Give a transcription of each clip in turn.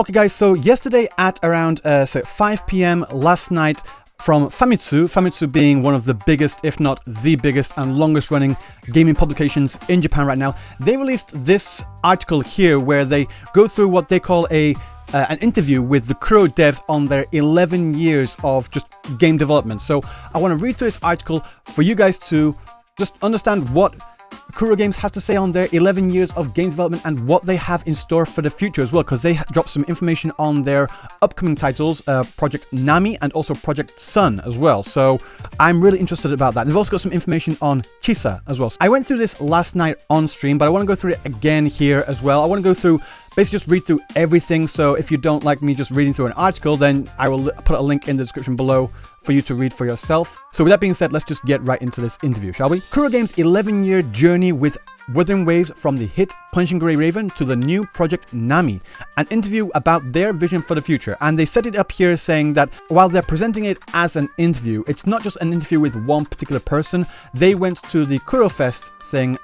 Okay guys, so yesterday at around 5 p.m. last night from Famitsu being one of the biggest, if not the biggest and longest running gaming publications in Japan right now, they released this article here where they go through what they call an interview with the Kuro devs on their 11 years of just game development. So I want to read through this article for you guys to just understand what Kuro Games has to say on their 11 years of game development and what they have in store for the future as well, because they dropped some information on their upcoming titles, Project NAMI and also Project Sun as well. So I'm really interested about that. They've also got some information on Chisa as well. So I went through this last night on stream, but I want to go through it again here as well. I want to go through, basically just read through everything. So if you don't like me just reading through an article, then I will put a link in the description below for you to read for yourself. So with that being said, let's just get right into this interview, shall we? Kuro Games' 11-year journey with Wuthering Waves from the hit Punishing Gray Raven to the new Project NAMI, an interview about their vision for the future. And they set it up here saying that while they're presenting it as an interview, it's not just an interview with one particular person. They went to the Kuro Fest thing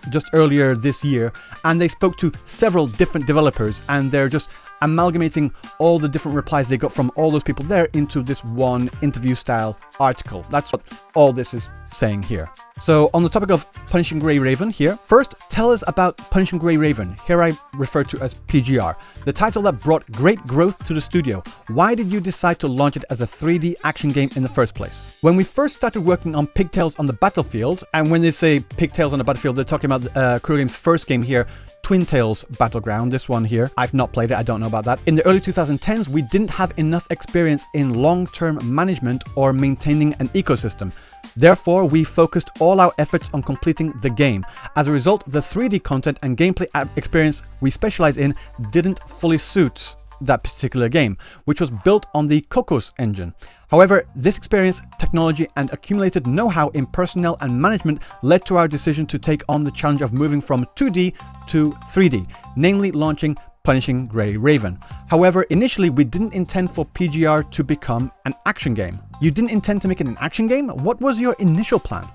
just earlier this year, and they spoke to several different developers, and they're just amalgamating all the different replies they got from all those people there into this one interview style article. That's what all this is saying here. So on the topic of Punishing Gray Raven here, first tell us about Punishing Gray Raven, here I refer to as PGR, the title that brought great growth to the studio. Why did you decide to launch it as a 3D action game in the first place? When we first started working on Pigtails on the Battlefield, and when they say Pigtails on the Battlefield, they're talking about Kuro Games' first game here, Twin Tails Battleground, this one here. I've not played it, I don't know about that. In the early 2010s, we didn't have enough experience in long-term management or maintaining an ecosystem. Therefore, we focused all our efforts on completing the game. As a result, the 3D content and gameplay experience we specialize in didn't fully suit that particular game, which was built on the Cocos engine. However, this experience, technology, and accumulated know-how in personnel and management led to our decision to take on the challenge of moving from 2D to 3D, namely launching Punishing Gray Raven. However, initially we didn't intend for PGR to become an action game. You didn't intend to make it an action game? What was your initial plan?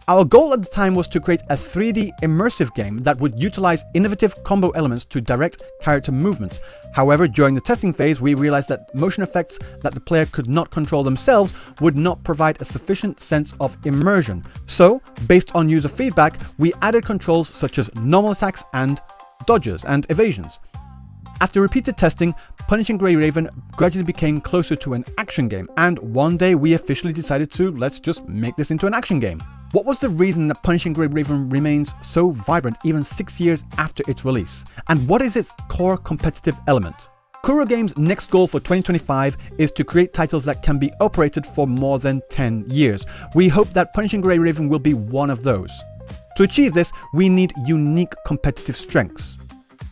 Our goal at the time was to create a 3D immersive game that would utilize innovative combo elements to direct character movements. However, during the testing phase, we realized that motion effects that the player could not control themselves would not provide a sufficient sense of immersion. So, based on user feedback, we added controls such as normal attacks and dodges and evasions. After repeated testing, Punishing Gray Raven gradually became closer to an action game, and one day we officially decided to let's just make this into an action game. What was the reason that Punishing Gray Raven remains so vibrant even 6 years after its release? And what is its core competitive element? Kuro Games' next goal for 2025 is to create titles that can be operated for more than 10 years. We hope that Punishing Gray Raven will be one of those. To achieve this, we need unique competitive strengths.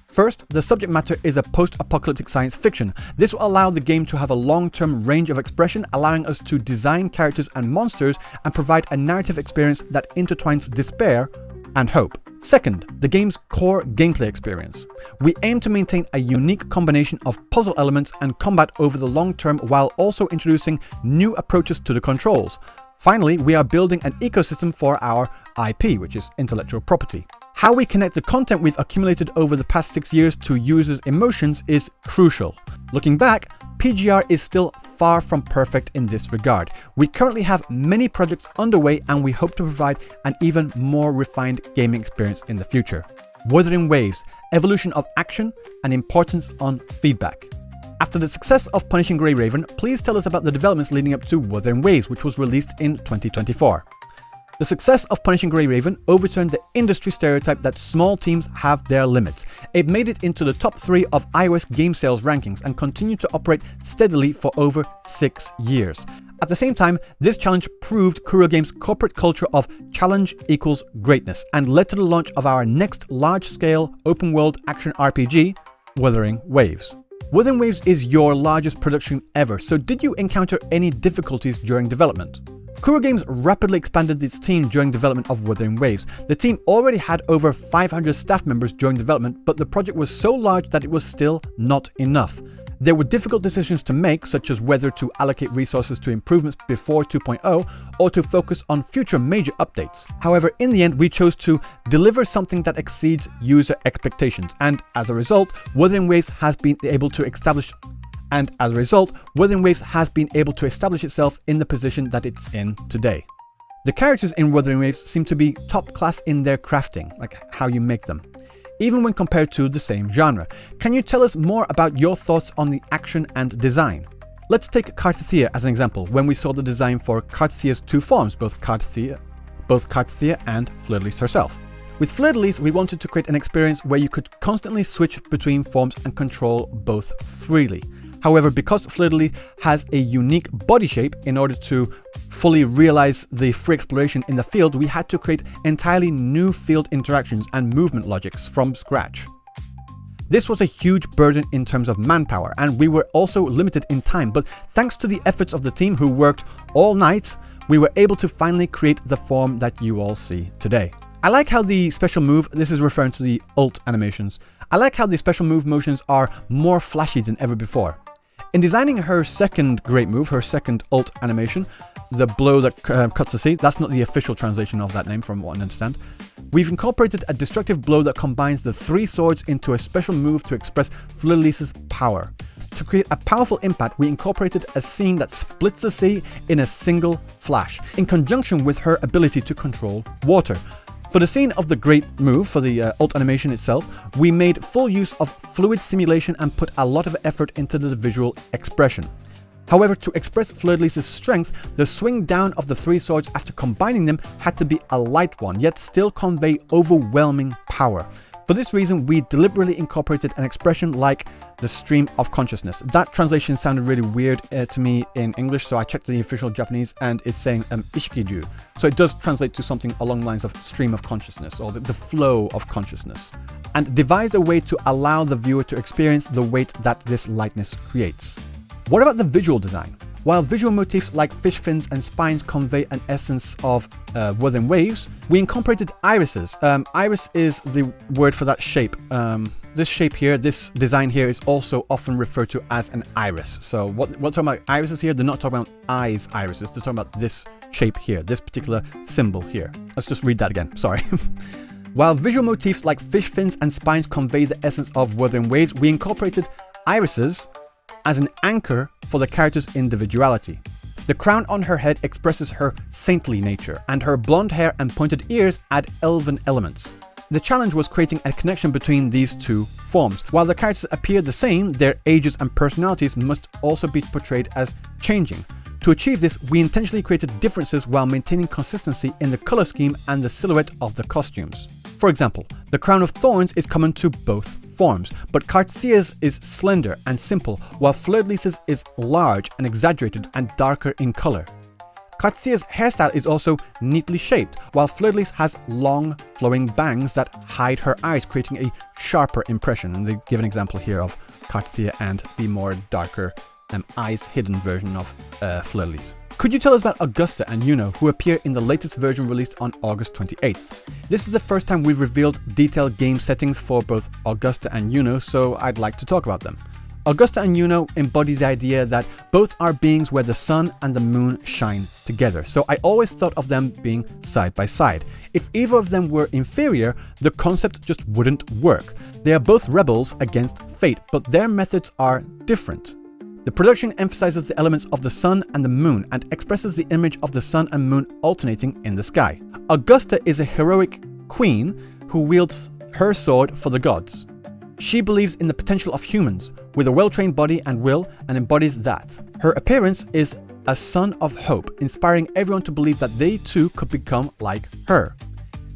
First, the subject matter is a post-apocalyptic science fiction. This will allow the game to have a long-term range of expression, allowing us to design characters and monsters and provide a narrative experience that intertwines despair and hope. Second, the game's core gameplay experience. We aim to maintain a unique combination of puzzle elements and combat over the long term while also introducing new approaches to the controls. Finally, we are building an ecosystem for our IP, which is intellectual property. How we connect the content we've accumulated over the past 6 years to users' emotions is crucial. Looking back, PGR is still far from perfect in this regard. We currently have many projects underway and we hope to provide an even more refined gaming experience in the future. Wuthering Waves, evolution of action and importance on feedback. After the success of Punishing Gray Raven, please tell us about the developments leading up to Wuthering Waves, which was released in 2024. The success of Punishing Gray Raven overturned the industry stereotype that small teams have their limits. It made it into the top 3 of iOS game sales rankings and continued to operate steadily for over 6 years. At the same time, this challenge proved Kuro Games' corporate culture of challenge equals greatness and led to the launch of our next large-scale open-world action RPG, Wuthering Waves. Wuthering Waves is your largest production ever, so did you encounter any difficulties during development? Kuro Games rapidly expanded its team during development of Wuthering Waves. The team already had over 500 staff members during development, but the project was so large that it was still not enough. There were difficult decisions to make, such as whether to allocate resources to improvements before 2.0 or to focus on future major updates. However, in the end, we chose to deliver something that exceeds user expectations, and as a result, Wuthering Waves has been able to establish itself in the position that it's in today. The characters in Wuthering Waves seem to be top class in their crafting, like how you make them, even when compared to the same genre. Can you tell us more about your thoughts on the action and design? Let's take Karthithia as an example, when we saw the design for Karthithia's two forms, both Karthithia and Fleur-de-Lys herself. With Fleur-de-Lys, we wanted to create an experience where you could constantly switch between forms and control both freely. However, because Fleur-de-Lys has a unique body shape, in order to fully realize the free exploration in the field, we had to create entirely new field interactions and movement logics from scratch. This was a huge burden in terms of manpower, and we were also limited in time, but thanks to the efforts of the team who worked all night, we were able to finally create the form that you all see today. I like how the special move, this is referring to the ult animations, I like how the special move motions are more flashy than ever before. In designing her second great move, her second ult animation, the blow that cuts the sea, that's not the official translation of that name from what I understand, we've incorporated a destructive blow that combines the three swords into a special move to express Fleur-de-Lys' power. To create a powerful impact, we incorporated a scene that splits the sea in a single flash, in conjunction with her ability to control water. For the scene of the great move, for the ult animation itself, we made full use of fluid simulation and put a lot of effort into the visual expression. However, to express Fleur-de-Lys' strength, the swing down of the three swords after combining them had to be a light one, yet still convey overwhelming power. For this reason, we deliberately incorporated an expression like the stream of consciousness. That translation sounded really weird to me in English, so I checked the official Japanese and it's saying ishikiju. So it does translate to something along the lines of stream of consciousness, or the flow of consciousness, and devised a way to allow the viewer to experience the weight that this lightness creates. What about the visual design? While visual motifs like fish fins and spines convey an essence of Wuthering Waves, we incorporated irises. Iris is the word for that shape. This shape here, this design here, is also often referred to as an iris. So what talking about irises here, they're not talking about eyes irises, they're talking about this shape here, this particular symbol here. Let's just read that again, sorry. While visual motifs like fish fins and spines convey the essence of Wuthering Waves, we incorporated irises as an anchor for the character's individuality. The crown on her head expresses her saintly nature, and her blonde hair and pointed ears add elven elements. The challenge was creating a connection between these two forms. While the characters appear the same, their ages and personalities must also be portrayed as changing. To achieve this, we intentionally created differences while maintaining consistency in the color scheme and the silhouette of the costumes. For example, the crown of thorns is common to both forms, but Karthithia's is slender and simple, while Fleur-de-Lys' is large and exaggerated and darker in color. Karthithia's hairstyle is also neatly shaped, while Fleur-de-Lys has long, flowing bangs that hide her eyes, creating a sharper impression. And they give an example here of Karthithia and the more darker, eyes hidden version of Fleur-de-Lys. Could you tell us about Augusta and Yuno, who appear in the latest version released on August 28th? This is the first time we've revealed detailed game settings for both Augusta and Yuno, so I'd like to talk about them. Augusta and Yuno embody the idea that both are beings where the sun and the moon shine together, so I always thought of them being side by side. If either of them were inferior, the concept just wouldn't work. They are both rebels against fate, but their methods are different. The production emphasizes the elements of the sun and the moon and expresses the image of the sun and moon alternating in the sky. Augusta is a heroic queen who wields her sword for the gods. She believes in the potential of humans, with a well-trained body and will, and embodies that. Her appearance is a sun of hope, inspiring everyone to believe that they too could become like her.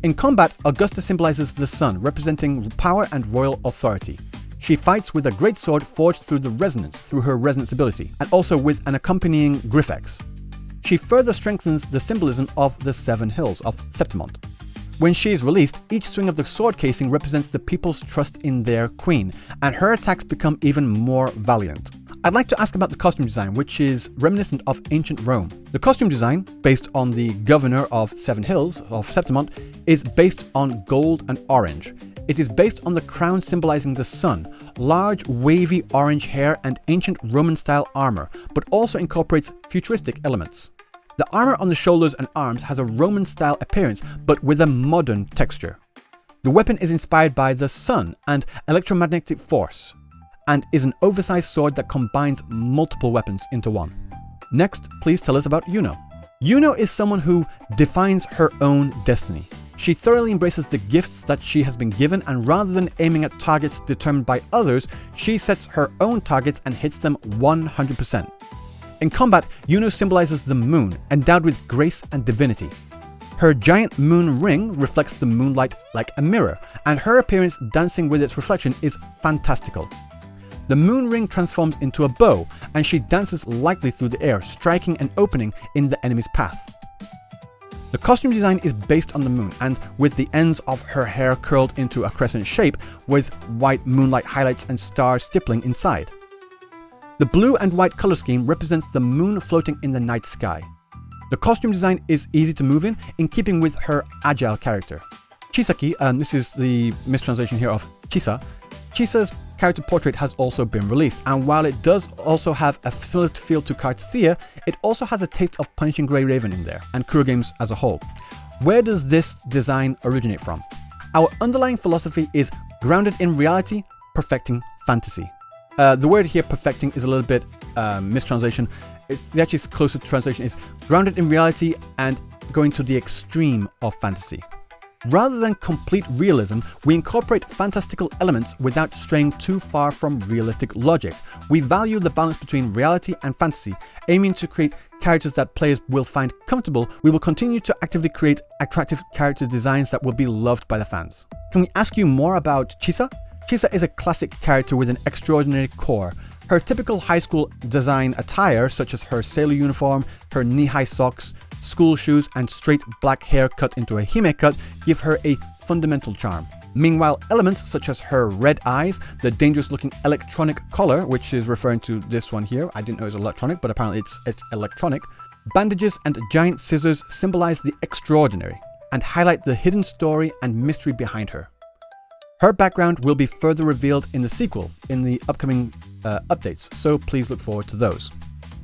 In combat, Augusta symbolizes the sun, representing power and royal authority. She fights with a great sword forged through her resonance ability, and also with an accompanying Griffex. She further strengthens the symbolism of the Seven Hills of Septimont. When she is released, each swing of the sword casing represents the people's trust in their queen, and her attacks become even more valiant. I'd like to ask about the costume design, which is reminiscent of ancient Rome. The costume design, based on the governor of Seven Hills of Septimont, is based on gold and orange. It is based on the crown symbolizing the sun, large wavy orange hair and ancient Roman-style armor, but also incorporates futuristic elements. The armor on the shoulders and arms has a Roman-style appearance, but with a modern texture. The weapon is inspired by the sun and electromagnetic force, and is an oversized sword that combines multiple weapons into one. Next, please tell us about Yuno. Yuno is someone who defines her own destiny. She thoroughly embraces the gifts that she has been given, and rather than aiming at targets determined by others, she sets her own targets and hits them 100%. In combat, Yuno symbolizes the moon, endowed with grace and divinity. Her giant moon ring reflects the moonlight like a mirror, and her appearance dancing with its reflection is fantastical. The moon ring transforms into a bow, and she dances lightly through the air, striking an opening in the enemy's path. The costume design is based on the moon, and with the ends of her hair curled into a crescent shape with white moonlight highlights and stars stippling inside. The blue and white color scheme represents the moon floating in the night sky. The costume design is easy to move in keeping with her agile character. Chisaki, this is the mistranslation here of Chisa. Chisa's character portrait has also been released, and while it does also have a similar feel to Carthea, it also has a taste of Punishing Grey Raven in there, and Kuro Games as a whole. Where does this design originate from? Our underlying philosophy is grounded in reality, perfecting fantasy. The word here, perfecting, is a little bit mistranslation. The actually closer translation is grounded in reality and going to the extreme of fantasy. Rather than complete realism, we incorporate fantastical elements without straying too far from realistic logic. We value the balance between reality and fantasy, aiming to create characters that players will find comfortable. We will continue to actively create attractive character designs that will be loved by the fans. Can we ask you more about Chisa? Chisa is a classic character with an extraordinary core. Her typical high school design attire, such as her sailor uniform, her knee-high socks, school shoes, and straight black hair cut into a hime cut, give her a fundamental charm. Meanwhile, elements such as her red eyes, the dangerous-looking electronic collar, which is referring to this one here, I didn't know it was electronic, but apparently it's electronic, bandages and giant scissors symbolize the extraordinary and highlight the hidden story and mystery behind her. Her background will be further revealed in the sequel, in the upcoming updates, so please look forward to those.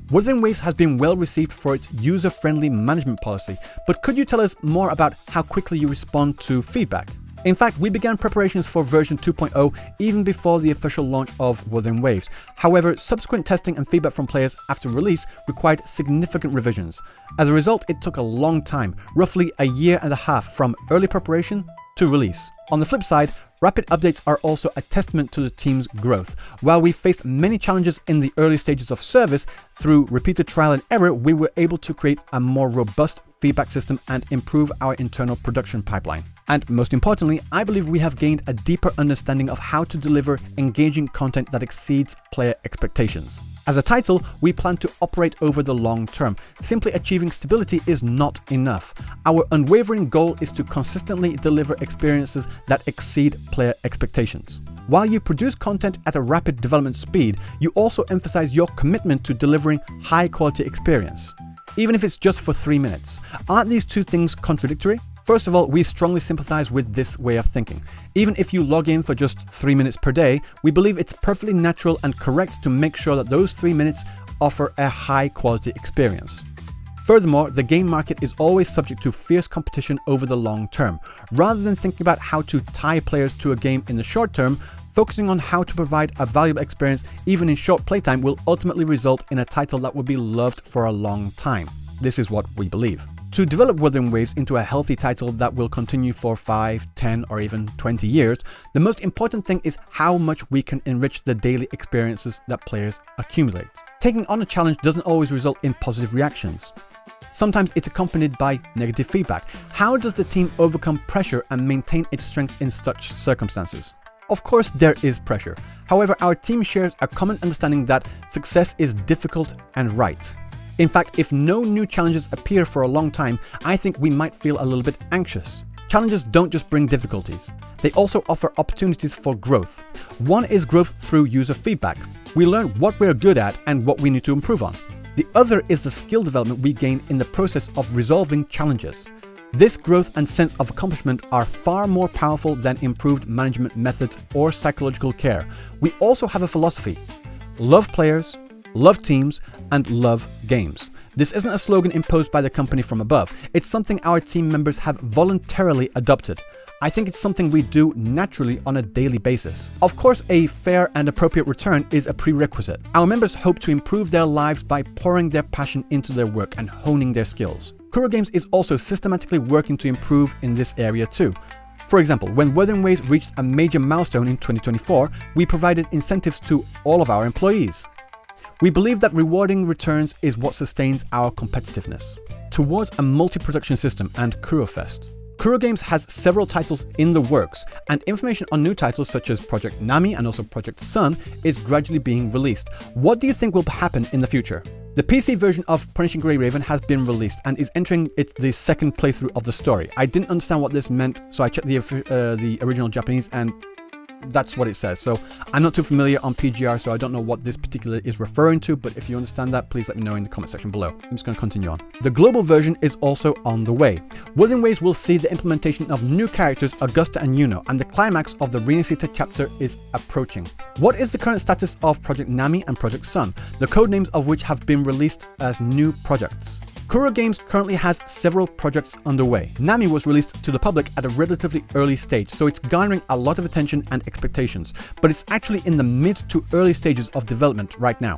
Wuthering Waves has been well received for its user-friendly management policy, but could you tell us more about how quickly you respond to feedback? In fact, we began preparations for version 2.0 even before the official launch of Wuthering Waves. However, subsequent testing and feedback from players after release required significant revisions. As a result, it took a long time, roughly a year and a half from early preparation to release. On the flip side, rapid updates are also a testament to the team's growth. While we faced many challenges in the early stages of service, through repeated trial and error, we were able to create a more robust feedback system and improve our internal production pipeline. And most importantly, I believe we have gained a deeper understanding of how to deliver engaging content that exceeds player expectations. As a title, we plan to operate over the long term. Simply achieving stability is not enough. Our unwavering goal is to consistently deliver experiences that exceed player expectations. While you produce content at a rapid development speed, you also emphasize your commitment to delivering high-quality experience, even if it's just for 3 minutes. Aren't these two things contradictory? First of all, we strongly sympathize with this way of thinking. Even if you log in for just 3 minutes per day, we believe it's perfectly natural and correct to make sure that those 3 minutes offer a high quality experience. Furthermore, the game market is always subject to fierce competition over the long term. Rather than thinking about how to tie players to a game in the short term, focusing on how to provide a valuable experience even in short playtime will ultimately result in a title that will be loved for a long time. This is what we believe. To develop Wuthering Waves into a healthy title that will continue for 5, 10, or even 20 years, the most important thing is how much we can enrich the daily experiences that players accumulate. Taking on a challenge doesn't always result in positive reactions. Sometimes it's accompanied by negative feedback. How does the team overcome pressure and maintain its strength in such circumstances? Of course, there is pressure. However, our team shares a common understanding that success is difficult and right. In fact, if no new challenges appear for a long time, I think we might feel a little bit anxious. Challenges don't just bring difficulties. They also offer opportunities for growth. One is growth through user feedback. We learn what we're good at and what we need to improve on. The other is the skill development we gain in the process of resolving challenges. This growth and sense of accomplishment are far more powerful than improved management methods or psychological care. We also have a philosophy: love players, love teams, and love games. This isn't a slogan imposed by the company from above. It's something our team members have voluntarily adopted. I think it's something we do naturally on a daily basis. Of course, a fair and appropriate return is a prerequisite. Our members hope to improve their lives by pouring their passion into their work and honing their skills. Kuro Games is also systematically working to improve in this area too. For example, when Wuthering Waves reached a major milestone in 2024, we provided incentives to all of our employees. We believe that rewarding returns is what sustains our competitiveness. Towards a multi-production system and KuroFest. Kuro Games has several titles in the works, and information on new titles such as Project NAMI and also Project Sun is gradually being released. What do you think will happen in the future? The PC version of Punishing Grey Raven has been released and is entering the second playthrough of the story. I didn't understand what this meant, so I checked the original Japanese, and that's what it says. So I'm not too familiar on PGR, so I don't know what this particular is referring to, but if you understand that, please let me know in the comment section below. I'm just going to continue on. The global version is also on the way. Wuthering Waves will see the implementation of new characters Augusta and Yuno, and the climax of the Rinascita chapter is approaching. What is the current status of Project NAMI and Project Sun, the codenames of which have been released as new projects? Kuro Games currently has several projects underway. NAMI was released to the public at a relatively early stage, so it's garnering a lot of attention and expectations, but it's actually in the mid to early stages of development right now.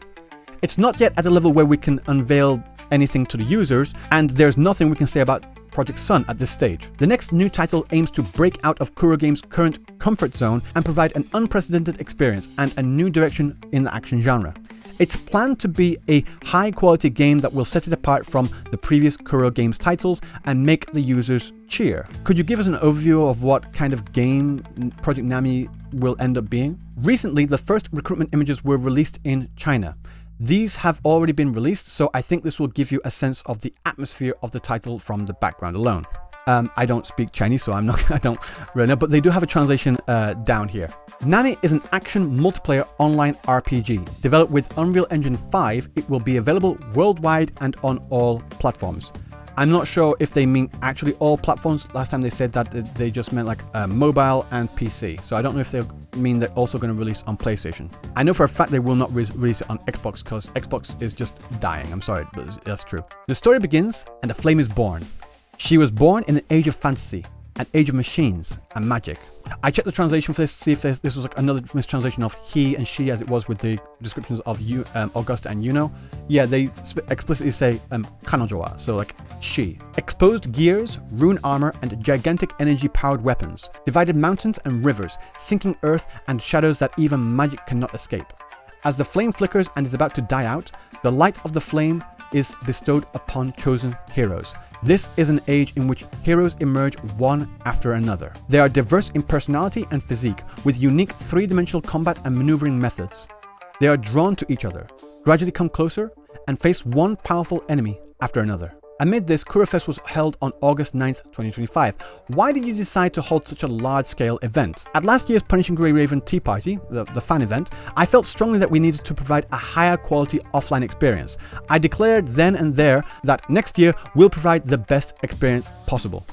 It's not yet at a level where we can unveil anything to the users, and there's nothing we can say about Project Sun at this stage. The next new title aims to break out of Kuro Games' current comfort zone and provide an unprecedented experience and a new direction in the action genre. It's planned to be a high-quality game that will set it apart from the previous Kuro Games titles and make the users cheer. Could you give us an overview of what kind of game Project NAMI will end up being? Recently, the first recruitment images were released in China. These have already been released, so I think this will give you a sense of the atmosphere of the title from the background alone. I don't speak Chinese, so I don't really know, but they do have a translation down here. NAMI is an action multiplayer online RPG. Developed with Unreal Engine 5, it will be available worldwide and on all platforms. I'm not sure if they mean actually all platforms. Last time they said that they just meant like mobile and PC. So I don't know if they mean they're also going to release on PlayStation. I know for a fact they will not release it on Xbox because Xbox is just dying. I'm sorry, but that's true. The story begins and a flame is born. She was born in an age of fantasy, an age of machines and magic. I checked the translation for this to see if this was like another mistranslation of he and she, as it was with the descriptions of Augusta and Yuno. Yeah, they explicitly say kanojowa, so like she. Exposed gears, rune armor, and gigantic energy-powered weapons. Divided mountains and rivers, sinking earth, and shadows that even magic cannot escape. As the flame flickers and is about to die out, the light of the flame is bestowed upon chosen heroes. This is an age in which heroes emerge one after another. They are diverse in personality and physique, with unique three-dimensional combat and maneuvering methods. They are drawn to each other, gradually come closer, and face one powerful enemy after another. Amid this, KuroFest was held on August 9th, 2025. Why did you decide to hold such a large-scale event? At last year's Punishing Grey Raven Tea Party, the fan event, I felt strongly that we needed to provide a higher quality offline experience. I declared then and there that next year we'll provide the best experience possible.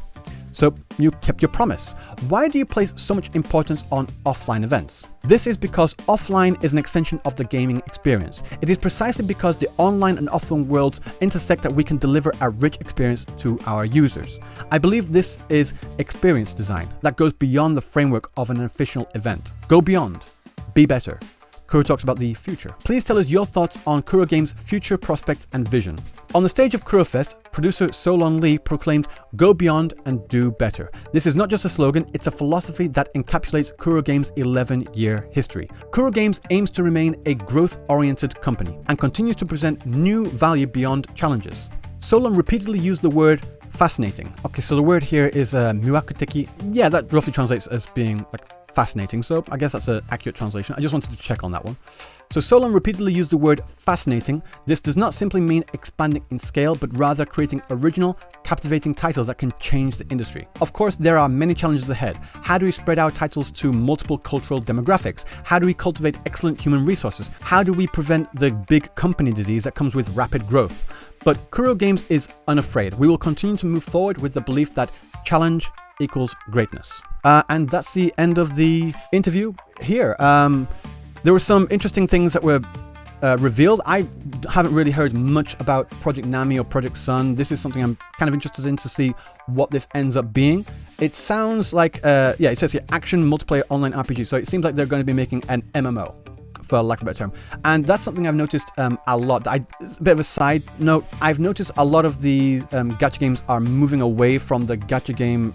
So you kept your promise. Why do you place so much importance on offline events? This is because offline is an extension of the gaming experience. It is precisely because the online and offline worlds intersect that we can deliver a rich experience to our users. I believe this is experience design that goes beyond the framework of an official event. Go beyond. Be better. Kuro talks about the future. Please tell us your thoughts on Kuro Games' future prospects and vision. On the stage of KuroFest, producer Solon Lee proclaimed, "Go beyond and do better." This is not just a slogan, it's a philosophy that encapsulates Kuro Games' 11-year history. Kuro Games aims to remain a growth-oriented company and continues to present new value beyond challenges. Solon repeatedly used the word fascinating. Okay, so the word here is miwakuteki. Yeah, that roughly translates as being like fascinating, so I guess that's an accurate translation. I just wanted to check on that one. So Solon repeatedly used the word fascinating. This does not simply mean expanding in scale, but rather creating original, captivating titles that can change the industry. Of course, there are many challenges ahead. How do we spread our titles to multiple cultural demographics? How do we cultivate excellent human resources? How do we prevent the big company disease that comes with rapid growth? But Kuro Games is unafraid. We will continue to move forward with the belief that challenge equals greatness. And that's the end of the interview here. There were some interesting things that were revealed. I haven't really heard much about Project NAMI or Project Sun. This is something I'm kind of interested in to see what this ends up being. It sounds like, yeah, it says here, action multiplayer online RPG. So it seems like they're going to be making an MMO, for lack of a better term. And that's something I've noticed a lot. It's a bit of a side note. I've noticed a lot of these gacha games are moving away from the gacha game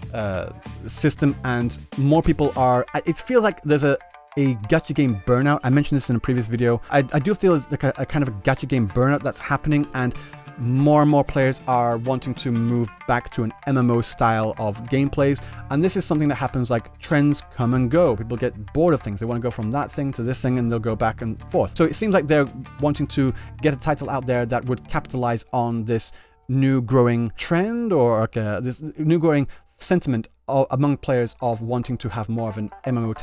system, and more people are... It feels like there's a gacha game burnout. I mentioned this in a previous video. I do feel it's like a kind of a gacha game burnout that's happening, and more and more players are wanting to move back to an MMO style of gameplays. And this is something that happens, like trends come and go. People get bored of things. They want to go from that thing to this thing, and they'll go back and forth. So it seems like they're wanting to get a title out there that would capitalize on this new growing trend, or like this new growing sentiment among players of wanting to have more of an MMO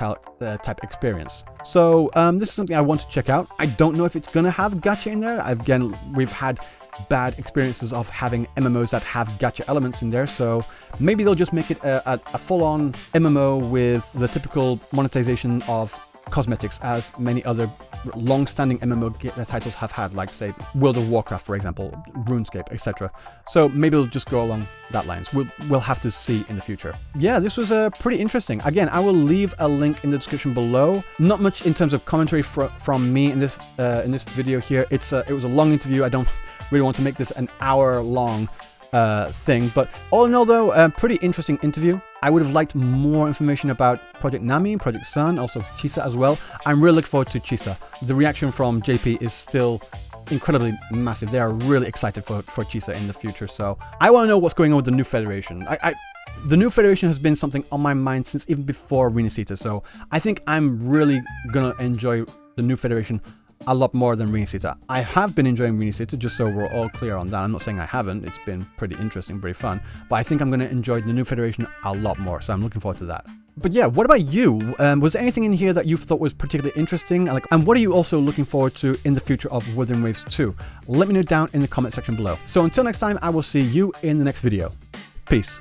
type experience. So this is something I want to check out. I don't know if it's going to have gacha in there. Again, we've had bad experiences of having MMOs that have gacha elements in there, so maybe they'll just make it a full-on MMO with the typical monetization of cosmetics, as many other long-standing MMO titles have had, like, say, World of Warcraft, for example, RuneScape, etc. So maybe it'll just go along that lines. We'll have to see in the future. Yeah, this was pretty interesting. Again, I will leave a link in the description below. Not much in terms of commentary from me in this video here. It was a long interview. I don't really want to make this an hour-long thing, but all in all, though, a pretty interesting interview. I would have liked more information about Project NAMI, Project Sun, also Chisa as well. I'm really looking forward to Chisa. The reaction from JP is still incredibly massive. They are really excited for Chisa in the future, so I want to know what's going on with the new Federation. The new Federation has been something on my mind since even before Renacita, so I think I'm really gonna enjoy the new Federation a lot more than Renacita. I have been enjoying Renacita, just so we're all clear on that. I'm not saying I haven't. It's been pretty interesting, pretty fun. But I think I'm going to enjoy the new Federation a lot more, so I'm looking forward to that. But yeah, what about you? Was there anything in here that you thought was particularly interesting? And what are you also looking forward to in the future of Wuthering Waves 2? Let me know down in the comment section below. So until next time, I will see you in the next video. Peace.